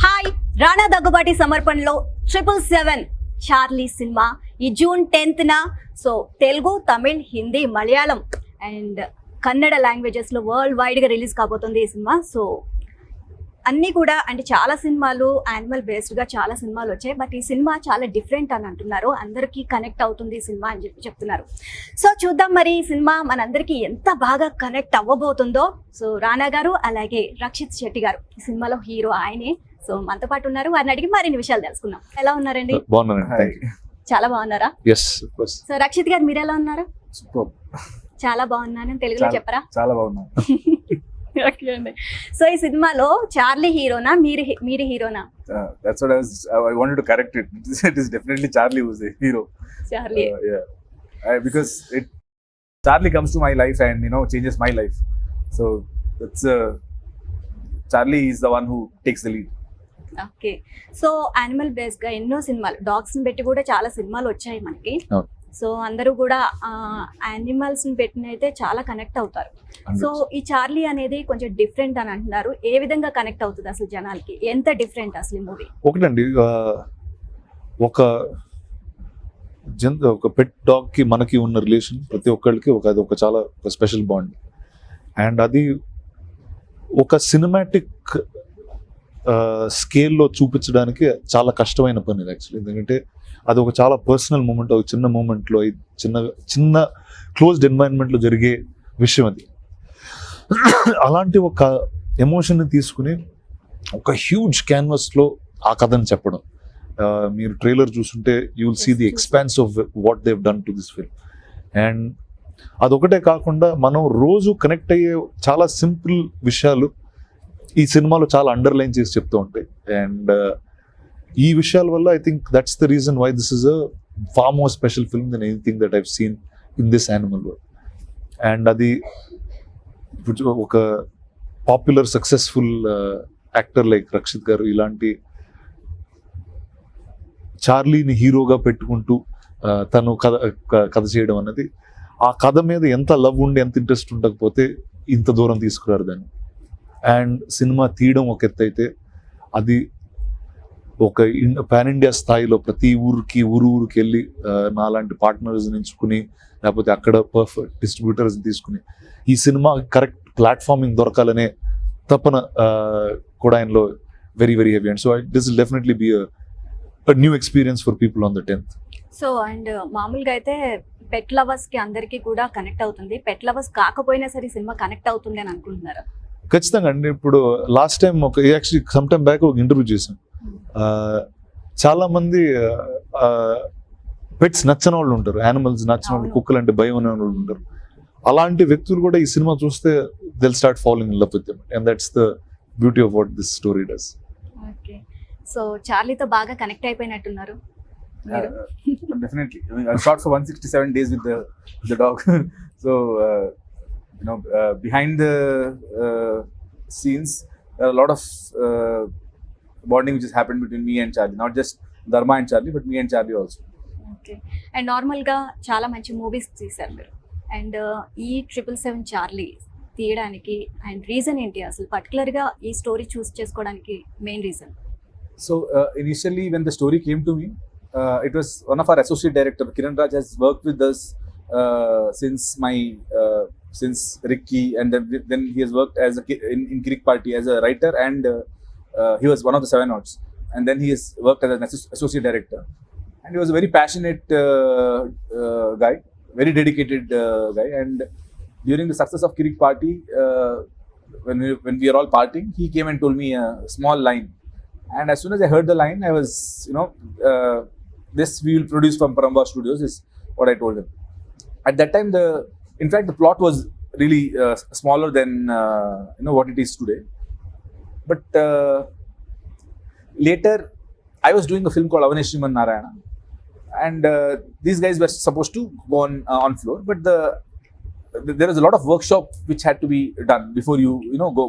Hi రానా దగ్గుబాటి సమర్పణలో 777 Charlie సినిమా ఈ June 10th so Telugu, Tamil, Hindi, Malayalam and Kannada లాంగ్వేజెస్లో వరల్డ్ వైడ్గా రిలీజ్ కాబోతుంది ఈ సినిమా. సో అన్నీ కూడా అంటే చాలా సినిమాలు యానిమల్ బేస్డ్గా చాలా సినిమాలు వచ్చాయి, బట్ ఈ సినిమా చాలా డిఫరెంట్ అని అంటున్నారు. అందరికీ కనెక్ట్ అవుతుంది ఈ సినిమా అని చెప్తున్నారు. సో చూద్దాం మరి ఈ సినిమా మనందరికీ ఎంత బాగా కనెక్ట్ అవ్వబోతుందో. సో రానా గారు అలాగే రక్షిత్ శెట్టి గారు ఈ సినిమాలో హీరో ఆయనే. సో మనతో పాటు ఉన్నారు, వారిని అడిగి మరిన్ని విషయాలు తెలుసుకుందాం. ఎలా ఉన్నారండి? చాలా బాగున్నారా? సో రక్షిత్ గారు మీరు ఎలా ఉన్నారు? చాలా బాగున్నాను. తెలుగులో చెప్పరా? చాలా బాగున్నా. ఓకే అండి. సో ఈ సినిమాలో చార్లీ హీరోనా, మీరు హీరోనా? That's what I wanted to correct it. It is definitely Charlie who's the hero. Charlie. Yeah. Because Charlie comes to my life and changes my life. So it's Charlie is the one who takes the lead. Okay. So animal base గా ఎన్నో సినిమాలు, dogs ని పెట్టి కూడా చాలా సినిమాలు వచ్చాయి మనకి. సో అందరూ కూడా యానిమల్స్ ని పెట్టిన అయితే చాలా కనెక్ట్ అవుతారు. సో ఈ చార్లీ అనేది కొంచెం డిఫరెంట్ అని అంటున్నారు. ఏ విధంగా కనెక్ట్ అవుతుంది అసలు జనాలకి? ఎంత డిఫరెంట్ అసలు ఈ మూవీ? ఒకటండి, ఒక పెట్ డాగ్ కి మనకి ఉన్న రిలేషన్ ప్రతి ఒక్కరికి అది ఒక చాలా స్పెషల్ బాండ్. అండ్ అది ఒక సినిమాటిక్ స్కేల్లో చూపించడానికి చాలా కష్టమైన పని యాక్చువల్లీ. ఎందుకంటే అది ఒక చాలా పర్సనల్ మూమెంట్, ఒక చిన్న మూమెంట్లో, చిన్న క్లోజ్డ్ ఎన్వైరన్మెంట్లో జరిగే విషయం అది. అలాంటి ఒక ఎమోషన్ని తీసుకుని ఒక హ్యూజ్ క్యాన్వాస్లో ఆ కథను చెప్పడం. మీరు ట్రైలర్ చూస్తుంటే you will see the expanse of what they've done to this film. And అదొకటే కాకుండా మనం రోజు కనెక్ట్ అయ్యే చాలా సింపుల్ విషయాలు ఈ సినిమాలో చాలా అండర్లైన్ చేసి చెప్తూ ఉంటాయి. అండ్ ఈ విషయాల వల్ల I think that's the reason why this is a far more special film than anything that I've seen in this animal world. And అది ఒక popular successful actor like Rakshit garu ఇలాంటి చార్లీని హీరోగా పెట్టుకుంటూ తను కథ చేయడం అన్నది, ఆ కథ మీద ఎంత లవ్ ఉండి ఎంత ఇంట్రెస్ట్ ఉండకపోతే ఇంత దూరం తీసుకురారు దాన్ని. అండ్ సినిమా తీయడం ఒక ఎత్తు అయితే, అది ఒక పాన్ ఇండియా స్థాయిలో ప్రతి ఊరికి వెళ్ళి నాలాంటి పార్ట్నర్స్ ఎంచుకుని, లేకపోతే అక్కడ పర్ఫెక్ట్ డిస్ట్రిబ్యూటర్స్ తీసుకుని ఈ సినిమా కరెక్ట్ ప్లాట్ఫామింగ్ దొరకాలనే తపన కూడా ఆయనలో very very heavy. And so this will definitely be a new experience for people on the 10th. So and మామూలుగా అయితే పెట్ లవర్స్ కి అందరికీ కూడా కనెక్ట్ అవుతుంది. పెట్ లవర్స్ కాకపోయినా సరే సినిమా కనెక్ట్ అవుతుంది అని అనుకుంటున్నారా? ఖచ్చితంగా అండి. ఇప్పుడు last time actually some time back ఒక ఇంటర్వ్యూ చేశాం. చాలా మంది పెట్స్ నచ్చని వాళ్ళు ఉంటారు, యానిమల్స్ నచ్చని వాళ్ళు, కుక్కలు అంటే భయం అనే వాళ్ళు ఉంటారు. అలాంటి వ్యక్తులు కూడా ఈ సినిమా చూస్తే they'll start following in love with them. And that's the beauty of what this story does. Okay. So చార్లీతో బాగా కనెక్ట్ అయిపోయినట్టున్నారు. Definitely. I mean, I shot for 167 days with the dog. So behind the scenes, there are a lot of bonding which has happened between me and Charlie. Not just Dharma and Charlie, but me and Charlie also. Okay. And నార్మల్గా చాలా మంచి movies తీశారు మీరు. And ఈ 777 Charlie తీయడానికి and reason ఏంటి అసలు? పర్టికులర్గా ఈ స్టోరీ చూస్ చేసుకోవడానికి main reason? So initially when the story came to me, it was one of our associate director, Kiran Raj, has worked with us since Ricky, and then he has worked as in Kirik Party as a writer, and he was one of the 7 Odds, and then he has worked as an associate director, and he was a very passionate guy, very dedicated guy. And during the success of Kirik Party, when we are all partying, he came and told me a small line, and as soon as I heard the line, I was this we will produce from Paramba Studios is what I told him. At that time, in fact the plot was really smaller than what it is today. But later I was doing a film called Avaneshriman Narayana, and these guys were supposed to go on floor, but there was a lot of workshop which had to be done before you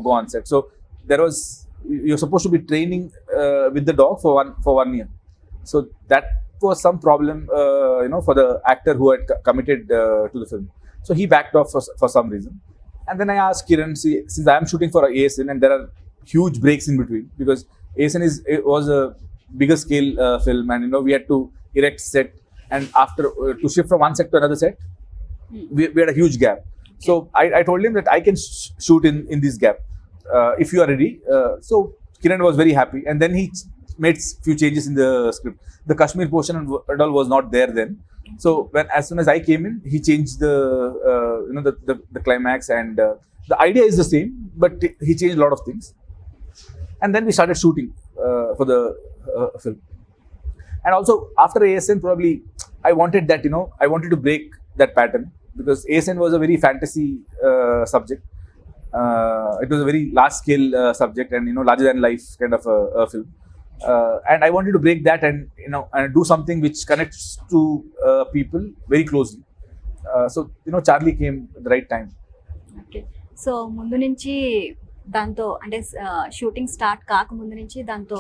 go on set. So you're supposed to be training with the dog for one year. So that was some problem for the actor who had committed to the film. So he backed off for some reason. And then I asked Kiran, see, since I am shooting for ASN and there are huge breaks in between, because ASN was a bigger scale film, and we had to erect set, and after to shift from one set to another set, we had a huge gap. So I told him that I can shoot in this gap if you are ready. So Kiran was very happy, and then he made few changes in the script. The Kashmir portion and all was not there then. So as soon as I came in, he changed the the climax, and the idea is the same, but he changed a lot of things. And then we started shooting for the film. And also after ASN, probably I wanted that, I wanted to break that pattern, because ASN was a very fantasy subject. It was a very large scale subject, and larger than life kind of a film. And I wanted to break that, and and do something which connects to people very closely. So Charlie came at the right time. Okay, so ముందు నుంచి దాంతో అంటే shooting start కాకముందు నుంచి దాంతో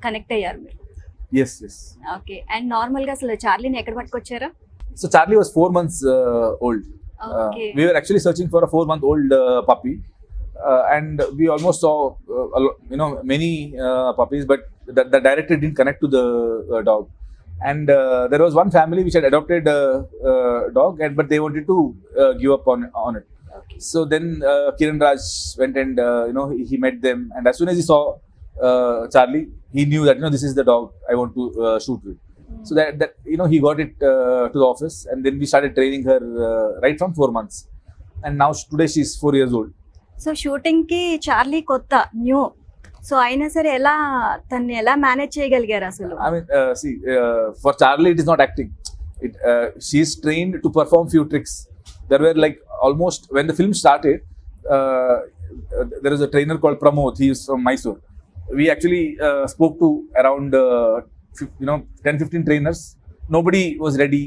connect అయ్యారు మీరు. Yes. Okay, and నార్మల్గా అసలు చార్లీని ఎక్కడ పట్టుకొచ్చారా? So Charlie was 4 months old. Okay. We were actually searching for a 4-month-old puppy, and we almost saw many puppies, but the director didn't connect to the dog. And there was one family which had adopted a dog, but they wanted to give up on it. Okay. So then Kiran Raj went, and he met them, and as soon as he saw Charlie, he knew that this is the dog I want to shoot with. So that he got it to the office, and then we started training her right from 4 months, and now today she's 4 years old. So షూటింగ్కి Charlie కొత్త new, so అయినా సరే తన్ని ఎలా manage చేయగలిగారు అసలు? I mean, see, for Charlie it is not acting. She's trained to perform few tricks. There were like almost, when the film started, there is a trainer called Pramod. He is from Mysore. We actually spoke to around 10-15 trainers. Nobody was ready.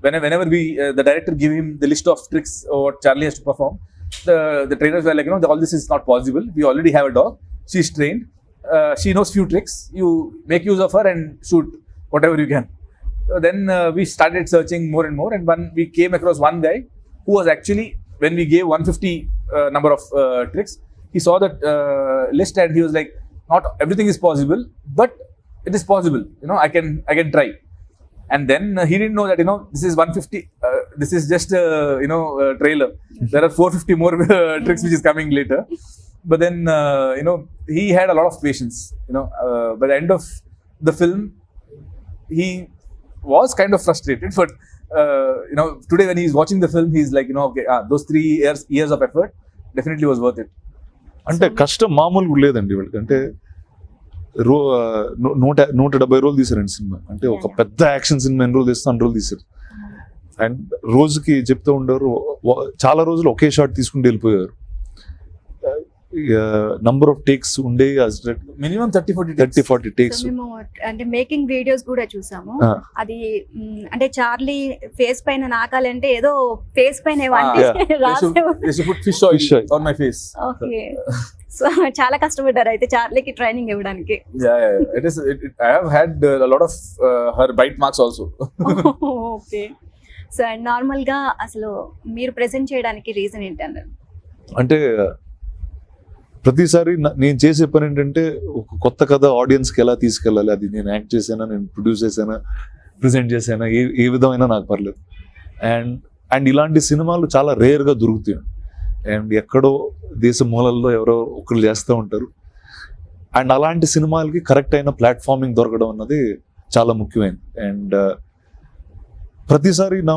Whenever the director gave him the list of tricks what Charlie has to perform, the trainers were like, all this is not possible. We already have a dog. She's trained. She knows few tricks. You make use of her and shoot whatever you can. Then we started searching more and more, and we came across one guy who was actually, when we gave 150 number of tricks, he saw that list, and he was like, not everything is possible, but it is possible. I can try. And then he didn't know that this is 150. This is just a trailer. There are 450 more tricks which is coming later. But then he had a lot of patience. By the end of the film, he was kind of frustrated. But today when he's watching the film, he's like, okay, those 3 years of effort definitely was worth it. అంటే కష్టం మామూలుగా లేదండి వీళ్ళకి. అంటే 170 రోజులు తీసారండి cinema. అంటే ఒక పెద్ద యాక్షన్ సినిమా ఎన్ని రోజులు తీస్తే 100 రోజులు తీసారు. అండ్ రోజుకి చెప్తూ ఉండరు, చాలా రోజులు ఒకే షాట్ తీసుకుంటూ వెళ్ళిపోయారు. నంబర్ ఆఫ్ టేక్స్ ఉండే మినిమం 30-40 టేక్స్. మేము అంటే మేకింగ్ వీడియోస్ కూడా చూసాము. అది అంటే చార్లీ ఫేస్ పైన నాకాలంటే ఏదో ఫేస్ పైన fish oil on my face. Okay, so చాలా కష్టపడ్డారు అయితే చార్లీకి ట్రైనింగ్ ఇవ్వడానికి. I have had a lot of her bite marks also. Okay, so normal గా అసలు మీరు ప్రెజెంట్ చేయడానికి రీజన్ ఏంటన్నారు? అంటే ప్రతిసారి నేను చేసే పని ఏంటంటే ఒక కొత్త కథ ఆడియన్స్కి ఎలా తీసుకెళ్ళాలి, అది నేను యాక్ట్ చేసానా, నేను ప్రొడ్యూస్ చేసానా, ప్రెజెంట్ చేసానా, ఏ విధమైనా నాకు పర్లేదు. అండ్ ఇలాంటి సినిమాలు చాలా రేర్గా దొరుకుతాయి. అండ్ ఎక్కడో దేశ మూలల్లో ఎవరో ఒకరు చేస్తూ ఉంటారు. అండ్ అలాంటి సినిమాలకి కరెక్ట్ అయిన ప్లాట్ఫామింగ్ దొరకడం అన్నది చాలా ముఖ్యమైనది. అండ్ ప్రతిసారి నా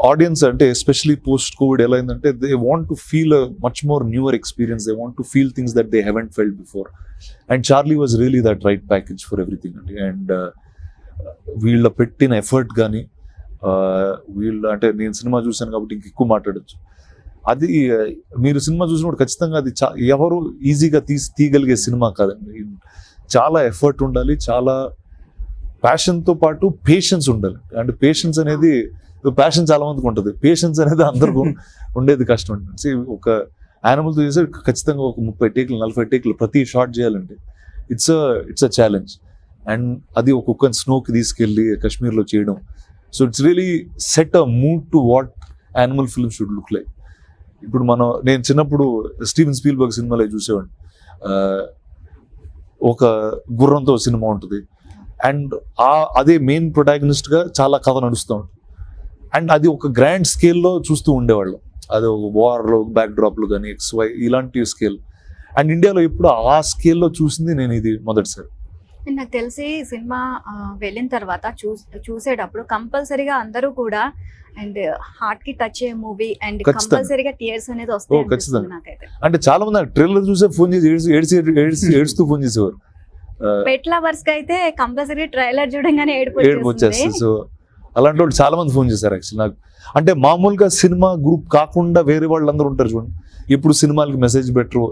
ఆడియన్స్ అంటే ఎస్పెషలీ పోస్ట్ కోవిడ్ ఎలా అయిందంటే they want to feel a much more newer experience. They want to feel things that they haven't felt before. And Charlie was really that right package for everything అండి. And వీళ్ళ పెట్టిన effort కానీ అంటే నేను cinema చూశాను కాబట్టి ఇంకెక్కువ మాట్లాడచ్చు. అది మీరు సినిమా చూసినప్పుడు ఖచ్చితంగా అది ఎవరు ఈజీగా తీయగలిగే సినిమా కాదండి. చాలా ఎఫర్ట్ ఉండాలి, చాలా ప్యాషన్తో పాటు పేషెన్స్ ఉండాలి. అండ్ పేషెన్స్ అనేది, ప్యాషన్ చాలా మందికి ఉంటుంది, పేషెన్స్ అనేది అందరికీ ఉండేది కష్టం అండి. ఒక యానిమల్తో చేసే ఖచ్చితంగా ఒక 30 టేకులు 40 టేకులు ప్రతి షాట్ చేయాలంటే ఇట్స్ అ ఛాలెంజ్. అండ్ అది ఒక్కొక్క స్నోకి తీసుకెళ్ళి కాశ్మీర్లో చేయడం. So it's really set a mood to what animal film should look like. ఇప్పుడు నేను చిన్నప్పుడు స్టీవెన్ స్పీల్బర్గ్ సినిమాలో చూసేవాడిని. ఒక గుర్రంతో సినిమా ఉంటుంది. అండ్ అదే మెయిన్ ప్రొటాగనిస్ట్గా చాలా కథ నడుస్తూ ఉంటుంది. అండ్ అది ఒక గ్రాండ్ స్కేల్లో చూస్తూ ఉండేవాళ్ళం. అది ఒక వార్లో బ్యాక్డ్రాప్లు కానీ XY ఇలాంటి స్కేల్. అండ్ ఇండియాలో ఎప్పుడు ఆ స్కేల్లో చూసింది నేను ఇది మొదటిసారి. నాకు తెలిసి సినిమా వెళ్ళిన తర్వాత చూసేటప్పుడు కంపల్సరీగా అందరూ కూడా అండ్ హార్ట్ కి టచ్ అయ్యే మూవీ అండ్ కంపల్సరీగా టీయర్స్ అనేది వస్తాయి నాకైతే. అంటే చాలా మంది ట్రైలర్ చూసే ఫోన్ చేసి ఏడుస్తూ ఫోన్ చేసేవారు. పెట్ లవర్స్ కి అయితే కంపల్సరీ ట్రైలర్ చూడంగానే ఏడుపు వచ్చేస్తుంది. సో అలాంటి వాళ్ళు చాలా మంది ఫోన్ చేశారు యాక్చువల్లీ నాకు. అంటే మామూలుగా సినిమా గ్రూప్ కాకుండా వేరే వాళ్ళు అందరూ ఉంటారు చూడండి, ఇప్పుడు సినిమాలకి మెసేజ్ పెట్టరు,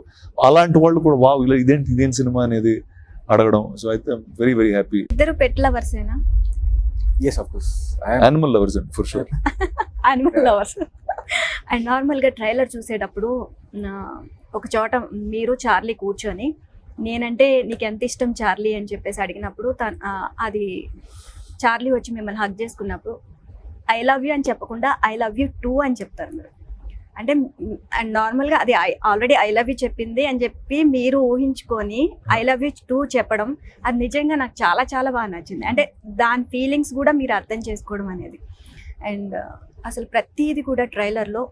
అలాంటి వాళ్ళు కూడా వావ్ ఇలా ఇదేం సినిమా అనేది అడగడం. సో అయితే వెరీ వెరీ హ్యాపీ. ఇద్దరు పెట్ లవర్స్ ఏనా? Yes, of course. Animal lovers for sure. Animal lovers. And నార్మల్గా ట్రైలర్ చూసేటప్పుడు ఒక చోట మీరు చార్లీ కూర్చొని నేనంటే నీకు ఎంత ఇష్టం చార్లీ అని చెప్పేసి అడిగినప్పుడు అది చార్లీ వచ్చి మిమ్మల్ని హగ్ చేసుకున్నప్పుడు ఐ లవ్ యూ అని చెప్పకుండా ఐ లవ్ యూ టూ అని చెప్తారు మీరు. అంటే అండ్ నార్మల్గా అది ఆల్రెడీ ఐ లవ్ యూ చెప్పింది అని చెప్పి మీరు ఊహించుకొని ఐ లవ్ యూ టూ చెప్పడం అది నిజంగా నాకు చాలా చాలా బాగా నచ్చింది. అంటే దాని ఫీలింగ్స్ కూడా మీరు అర్థం చేసుకోవడం అనేది. అండ్ అసలు ప్రతిదీ కూడా ట్రైలర్లో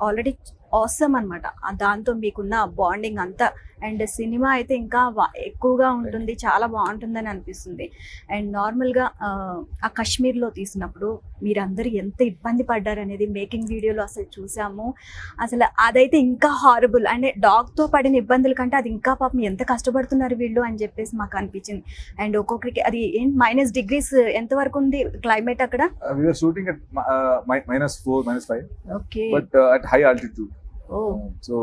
ఆల్రెడీ ఆసమ్ అనమాట. దాంతో మీకున్న బాండింగ్ అంతా. అండ్ సినిమా అయితే ఇంకా ఎక్కువగా ఉంటుంది, చాలా బాగుంటుందని అనిపిస్తుంది. అండ్ నార్మల్గా ఆ కాశ్మీర్లో తీసినప్పుడు మీరందరూ ఎంత ఇబ్బంది పడ్డారు అనేది మేకింగ్ వీడియోలో అసలు చూసాము. అసలు అదైతే ఇంకా హారబుల్. అంటే డాగ్తో పడిన ఇబ్బందుల కంటే అది ఇంకా పాపం ఎంత కష్టపడుతున్నారు వీళ్ళు అని చెప్పేసి మాకు అనిపించింది. అండ్ ఒక్కొక్కరికి అది -, డిగ్రీస్ ఎంతవరకు ఉంది క్లైమేట్ అక్కడ? We were shooting at -4, -5. Okay. But at high altitude. Oh. So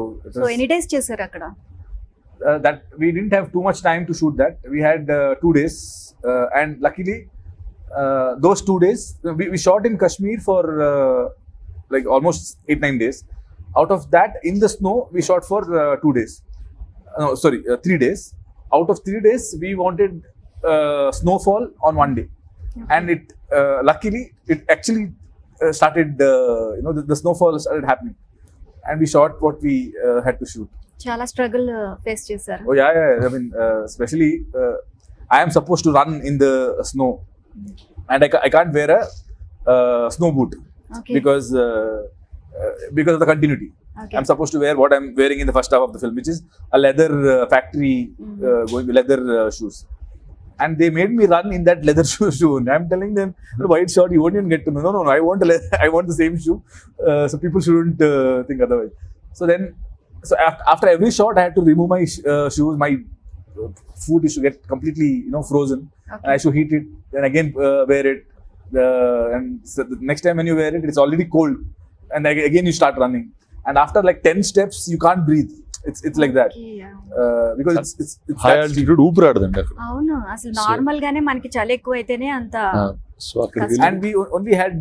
ఎన్ని డేస్ చేశారు అక్కడ? That we didn't have too much time to shoot that. We had 2 days, and luckily those 2 days we shot in Kashmir for like almost 8-9 days. Out of that, in the snow, we shot for 2 days. No, sorry, 3 days. Out of 3 days, we wanted snowfall on 1 day, okay. And it luckily it actually started. The snowfall started happening, and we shot what we had to shoot. చాలా struggle face చేశారు. Oh yeah. I mean, especially I am supposed to run in the snow, and I can't wear a snow boot, okay. because of the continuity. Okay. I'm supposed to wear what I'm wearing in the first half of the film, which is a leather factory going leather shoes. And they made me run in that leather shoe. And I'm telling them, white short, you won't even get to know. No, I want the same shoe. So people shouldn't think otherwise. So after every shot, I had to remove my shoes. My foot is to get completely, frozen. Okay. And I should heat it, then again wear it. And so the next time when you wear it, it's already cold. And again you start running. And after like 10 steps, you can't breathe. It's like that. Okay, yeah. Because it's high altitude ఊపిరాడదండి అక్కడ. అవును, అసలు normal గానే మనకి చలి ఎక్కువ అయితేనే అంత. So and we only had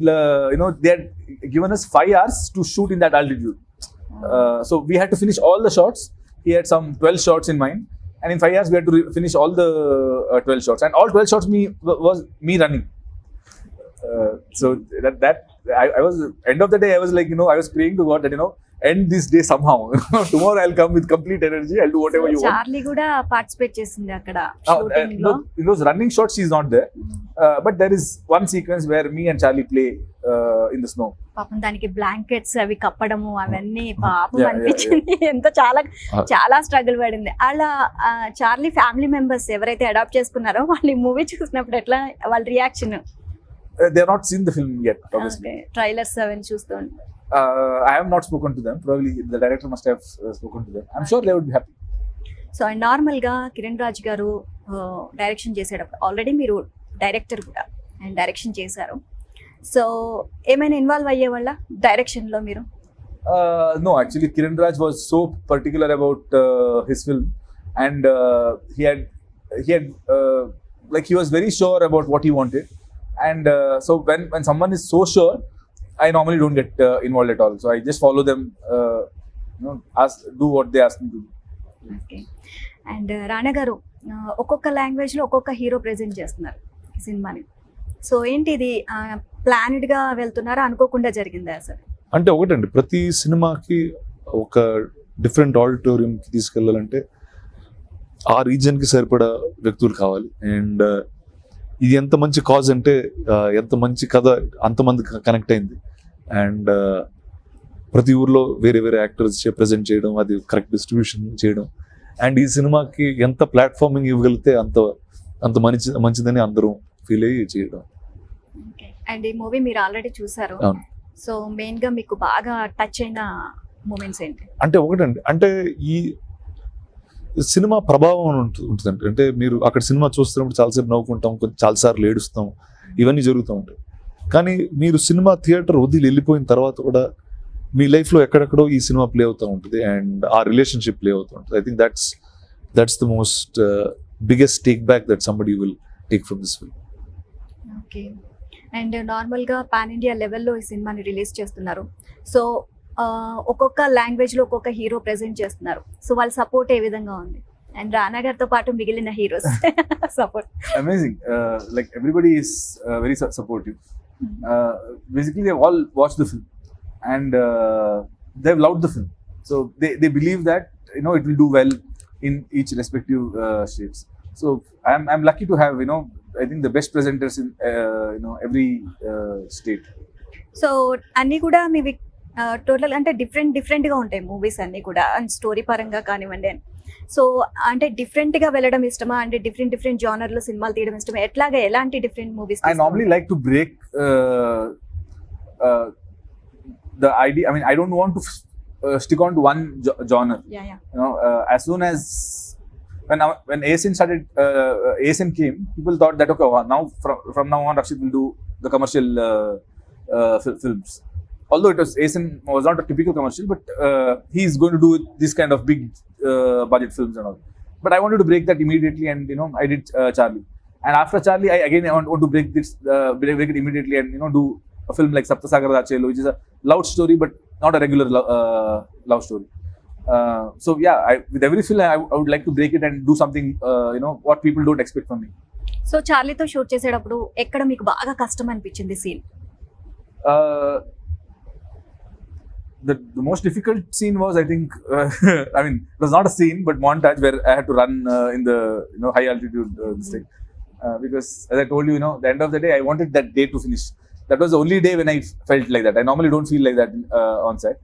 they had given us 5 hours to shoot in that altitude. So we had to finish all the shots. He had some 12 shots in mind, and in 5 hours we had to finish all the 12 shots. And all 12 shots was me running. So that I was, end of the day, I was like, I was praying to God that end this day somehow. Tomorrow I'll come with complete energy. I'll do whatever you want. Charlie కూడా participate చేసింది అక్కడ shooting లో. In those running shots she's not there, but there is one sequence where me and Charlie play in the snow. పాపం దానికి blankets అవి కప్పడము అవన్నీ పాపం అనిపించింది. ఎంత చాలా స్ట్రగుల్ పడింది. అలా చార్లీ ఫ్యామిలీ మెంబర్స్ ఎవరైతే అడాప్ట్ చేసుకున్నారో వాళ్ళు ఈ మూవీ చూసినప్పుడు ఎట్లా వాళ్ళ reaction? They have not seen the film yet, obviously. Okay. Trailers అవన్నీ చూస్తుంటే I have not spoken to them. Probably the director must have spoken to them. I'm sure they would be happy. So నార్మల్గా కిరణ్ రాజ్ గారు direction చేసేటప్పుడు already మీరు director కూడా and direction చేశారు. So ఏమైనా involve అయ్యేవాళ్ళ డైరెక్షన్లో మీరు? No, actually Kiran Raj was so particular about his film, and he had like he was very sure about what he wanted. And so when someone is so sure, I normally don't get involved at all. So I just follow them, do what they ask me to do. Okay. And రానా గారు ఒక్కొక్క లాంగ్వేజ్లో ఒక్కొక్క hero present చేస్తున్నారు ఈ సినిమాని. So ఏంటి ఇది ప్లానెడ్గా వెళ్తున్నారా, అనుకోకుండా జరిగిందా అసలు? అంటే ఒకటండి, ప్రతి సినిమాకి ఒక డిఫరెంట్ ఆడిటోరియంకి తీసుకెళ్ళాలంటే ఆ రీజియన్కి సరిపడా వ్యక్తులు కావాలి. అండ్ ఇది ఎంత మంచి కాజ్ అంటే ఎంత మంచి కథ అంతమంది కనెక్ట్ అయింది. అండ్ ప్రతి ఊర్లో వేరే వేరే యాక్టర్స్ ప్రజెంట్ చేయడం, అది కరెక్ట్ డిస్ట్రిబ్యూషన్ చేయడం, అండ్ ఈ సినిమాకి ఎంత ప్లాట్ఫార్మింగ్ ఇవ్వగలిగితే అంత మంచిదని అందరూ ఫీల్ అయ్యి చేయడం. అండ్ ఈ మూవీ మీరు ఆల్రెడీ చూసారు, సో మెయిన్ గా మీకు బాగా టచ్ అయిన మూమెంట్స్ ఏంటి? అంటే ఒకటండి, అంటే ఈ సినిమా ప్రభావం ఉంటుందండి. అంటే మీరు అక్కడ సినిమా చూస్తున్నప్పుడు చాలాసేపు నవ్వుకుంటాం, చాలాసార్లు ఏడుస్తాం, ఇవన్నీ జరుగుతూ ఉంటాయి. కానీ మీరు సినిమా థియేటర్ వదిలి వెళ్ళిపోయిన తర్వాత కూడా మీ లైఫ్లో ఎక్కడెక్కడో ఈ సినిమా ప్లే అవుతూ ఉంటుంది, అండ్ ఆ రిలేషన్షిప్ ప్లే అవుతూ ఉంటుంది. I think that's the most biggest take back that somebody will take from this film. Okay. And నార్మల్గా పాన్ ఇండియా లెవెల్లో ఈ సినిమాని రిలీజ్ చేస్తున్నారు. సో ఒక్కొక్క లాంగ్వేజ్లో ఒక్కొక్క హీరో ప్రెజెంట్ చేస్తున్నారు. సో వాళ్ళ సపోర్ట్ ఏ విధంగా ఉంది? అండ్ రానా గారితో పాటు మిగిలిన heroes support? Amazing. Like everybody is very supportive. Basically, they all watched the film and they've loved the film. So they believe that it will do well in each respective states. So I'm lucky to have I think the best presenters in every state. So అన్నీ కూడా మీవి total అంటే డిఫరెంట్గా ఉంటాయి movies అన్నీ కూడా, and story పరంగా కానివ్వండి. సో అంటే డిఫరెంట్గా వెళ్ళడం ఇష్టమా, అంటే డిఫరెంట్ జానర్లో సినిమాలు తీయడం ఇష్టమా? ఎలాంటి different movies? I normally like to break the idea. I mean, I don't want to stick on to one genre. Yeah. As soon as when ASN started, ASN came, people thought that okay, now from now on Rakshit will do the commercial films. Although ASN was not a typical commercial, but he's going to do this kind of big budget films and all. But I wanted to break that immediately, and I did Charlie. And after Charlie, I want to break it immediately and do a film like Saptasagar Dachelu, which is a love story but not a regular love story. So yeah, with every film I would like to break it and do something what people don't expect from me. So చార్లీతో shoot చేసేటప్పుడు ఎక్కడ మీకు బాగా కష్టం అనిపించింది scene? The most difficult scene was, I think, I mean, it was not a scene, but montage where I had to run in the high altitude this thing. Because as I told you, the end of the day, I wanted that day to finish. That was the only day when I felt like that. I normally don't feel like that on set.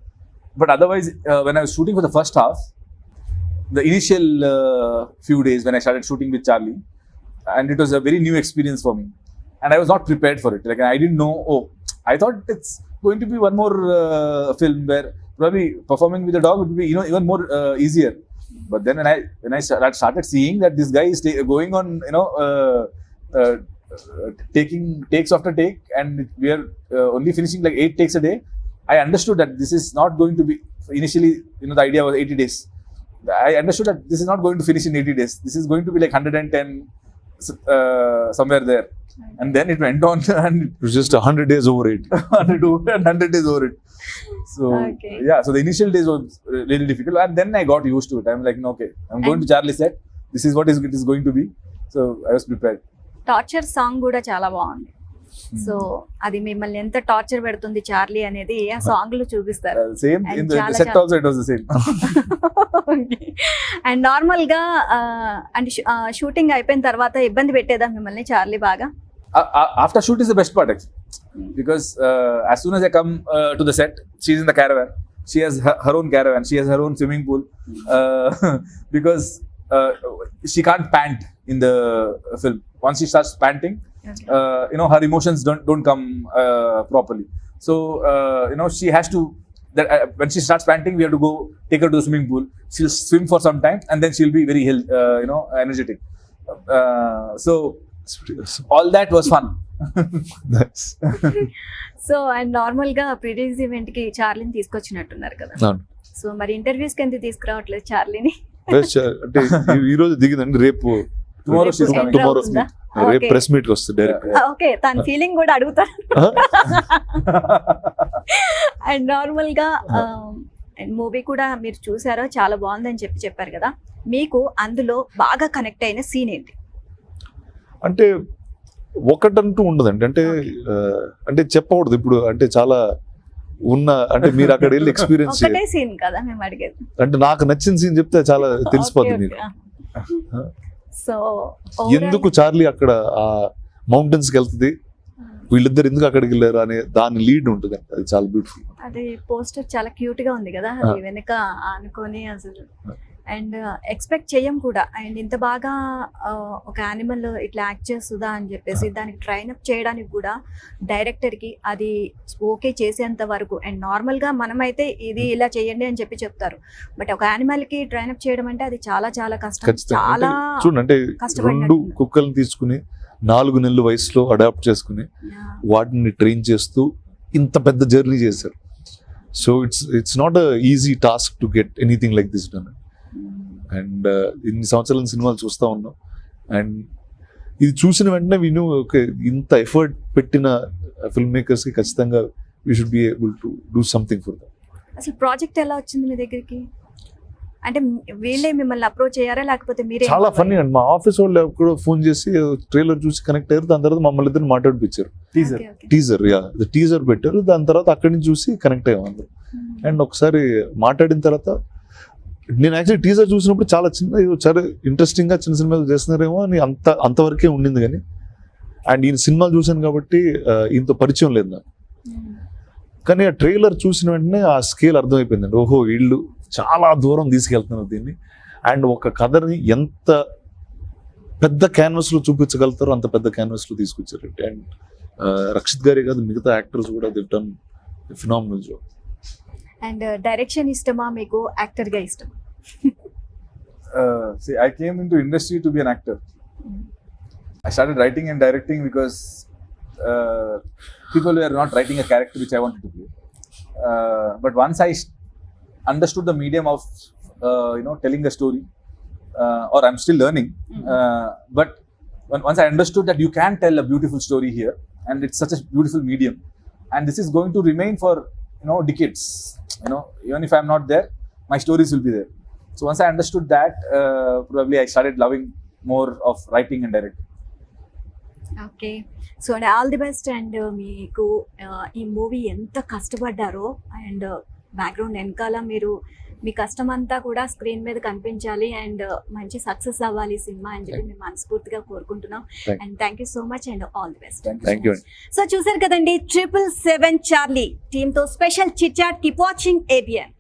But otherwise, when I was shooting for the first half, the initial few days when I started shooting with Charlie, and it was a very new experience for me. And I was not prepared for it. Like, I didn't know, I thought it's going to be one more film where probably performing with a dog would be even more easier. But then when I started seeing that this guy is going on taking takes after take, and we are only finishing like 8 takes a day, I understood that this is not going to be, initially the idea was 80 days. I understood that this is not going to finish in 80 days. This is going to be like 110 somewhere there. And then it went on and It was just 100 days over it. 100 days over it. So Okay. yeah, so the initial days was really difficult, and then I got used to it. I'm like, no, okay, I'm going to Charlie set. This is what it is going to be. So I was prepared. Torture song కూడా చాలా బాగుంది. So అది మిమ్మల్ని ఎంత torture పెడుతుంది Charlie అనేది ఆ song లో చూపిస్తారు. Same And in the chala set chala- also it was the same. And normal గా అంటే షూటింగ్ అయిపోయిన తర్వాత ఇబ్బంది పెట్టేదా మిమ్మల్ని చార్లీ బాగా? After shoot is the best part actually, because as soon as I come to the set, she's in the caravan. She has her own caravan. She has her own swimming pool, because she can't pant in the film. Once she starts panting, her emotions don't come properly. So she has to. When she starts panting, we have to go take her to the swimming pool. She'll swim for some time, and then she'll be very energetic. So all that was fun. Nice. So and normal గా previous event కి చార్లీని తీసుకొచ్చినట్టున్నారు కదా. అవును. So మరి interviews కి ఎందుకు తీసుకురావట్లేదు చార్లీని? అంటే ఈ రోజు దిగిందండి, రేపు Tomorrow she's coming. tomorrow అవుతుందా? రేపు Okay. ప్రెస్ మీట్ కి వస్తుంది డైరెక్ట్. ఓకే, తన ఫీలింగ్ కూడా అడుగుతారు. అండ్ నార్మల్ గా మూవీ కూడా మీరు చూసారో, చాలా బాగుందని చెప్పారు కదా. మీకు అందులో బాగా కనెక్ట్ అయిన సీన్ ఏంటి? అంటే ఒకటంటూ ఉండదండి, అంటే అంటే చెప్పకూడదు ఇప్పుడు, అంటే చాలా అంటే మీరు అక్కడ వెళ్ళి ఎక్స్పీరియన్స్ ఒకటే సీన్ కదా మేము అడిగేది. అంటే నాకు నచ్చిన సీన్ చెప్తే చాలా తెలిసిపోద్ది మీకు. సో ఎందుకు చార్లీ అక్కడ ఆ మౌంటైన్స్ కి వెళ్తుంది, వీళ్ళిద్దరు ఎందుకు అక్కడికి వెళ్ళారు అనే దాని లీడ్ ఉంటుంది, అది చాలా బ్యూటిఫుల్. అది పోస్టర్ చాలా క్యూట్ గా ఉంది కదా, అది వెనక ఆనుకొని అసలు అండ్ ఎక్స్పెక్ట్ చెయ్యం కూడా. అండ్ ఇంత బాగా ఒక యానిమల్ ఇట్లా యాక్ట్ చేస్తుందా అని చెప్పేసి దానికి ట్రైన్ అప్ చేయడానికి కూడా డైరెక్టర్ కి అది ఓకే చేసేంత వరకు. అండ్ నార్మల్ గా మనమైతే ఇది ఇలా చేయండి అని చెప్పి చెప్తారు, బట్ ఒక యానిమల్ కి ట్రైన్ అప్ చేయడం అంటే అది చాలా చాలా కష్టం. ఖచ్చితంగా. చాలా చూడండి, అంటే కష్టపడినట్టు. 2 కుక్కల్ని తీసుకుని 4 నెలల వయసులో అడాప్ట్ చేసుకుని వాటిని ట్రైన్ చేస్తూ ఇంత పెద్ద జర్నీ చేశారు. So it's not a easy task to get anything like this done. And ఇన్ని సంవత్సరాల సినిమాలు చూస్తూ ఉన్నాం, అండ్ ఇది చూసిన వెంటనే విను ఇంత ఎఫర్ట్ పెట్టిన ఫిల్మ్ మేకర్స్ కి ఖచ్చితంగా we should be able to do something for them. అసలు ప్రాజెక్ట్ ఎలా వచ్చింది మీ దగ్గరికి? అంటే వీళ్ళే మిమ్మల్ని అప్రోచ్ అయ్యారా లేకపోతే మీరే? చాలా ఫన్నీ అండి, మా ఆఫీస్ వాళ్ళు కూడా ఫోన్ చేసి ట్రైలర్ చూసి కనెక్ట్ అయ్యారు, దాని తర్వాత మమ్మల్ని ఇద్దరు మాట్లాడిపించారు. టీజర్ పెట్టారు, దాని తర్వాత అక్కడి నుంచి చూసి కనెక్ట్ అయ్యాం అందరూ. అండ్ ఒకసారి మాట్లాడిన తర్వాత నేను యాక్చువల్లీ టీజర్ చూసినప్పుడు చాలా చాలా ఇంట్రెస్టింగ్ గా చిన్న సినిమాలు చేస్తున్నారేమో అని అంతవరకే ఉండింది. కానీ అండ్ ఈయన సినిమాలు చూశాను కాబట్టి ఈయనతో పరిచయం లేదు నాకు. కానీ ఆ ట్రైలర్ చూసిన వెంటనే ఆ స్కేల్ అర్థమైపోయిందండి, ఓహో వీళ్ళు చాలా దూరం తీసుకెళ్తున్నారు దీన్ని. అండ్ ఒక కథని ఎంత పెద్ద క్యాన్వస్ లో చూపించగలుగుతారో అంత పెద్ద క్యాన్వస్ లో తీసుకొచ్చారు. అండ్ రక్షిత్ గారే కాదు, మిగతా యాక్టర్స్ కూడా they done phenomenal job. And direction ఇష్టమా మీకు, యాక్టర్ గా ఇష్టమా? See, I came into industry to be an actor. I started writing and directing because people were not writing a character which I wanted to play. But once I understood the medium of telling a story, or I'm still learning, but once I understood that you can tell a beautiful story here, and it's such a beautiful medium, and this is going to remain for decades. Even if I'm not there, my stories will be there. So once I understood that, probably I started loving more of writing and directing. Okay, so and all the best. And మీకు ఈ movie ఎంత కష్టపడ్డారో and background వెనకాల మీరు మీ కష్టం అంతా కూడా screen మీద కనిపించాలి అండ్ మంచి సక్సెస్ అవ్వాలి సినిమా అని చెప్పి మేము మనస్ఫూర్తిగా కోరుకుంటున్నాం. And thank you so much and all the best. Thank you. So చూసారు కదండి 777 చార్లీ టీమ్ తో special chit chat. Keep watching ABN.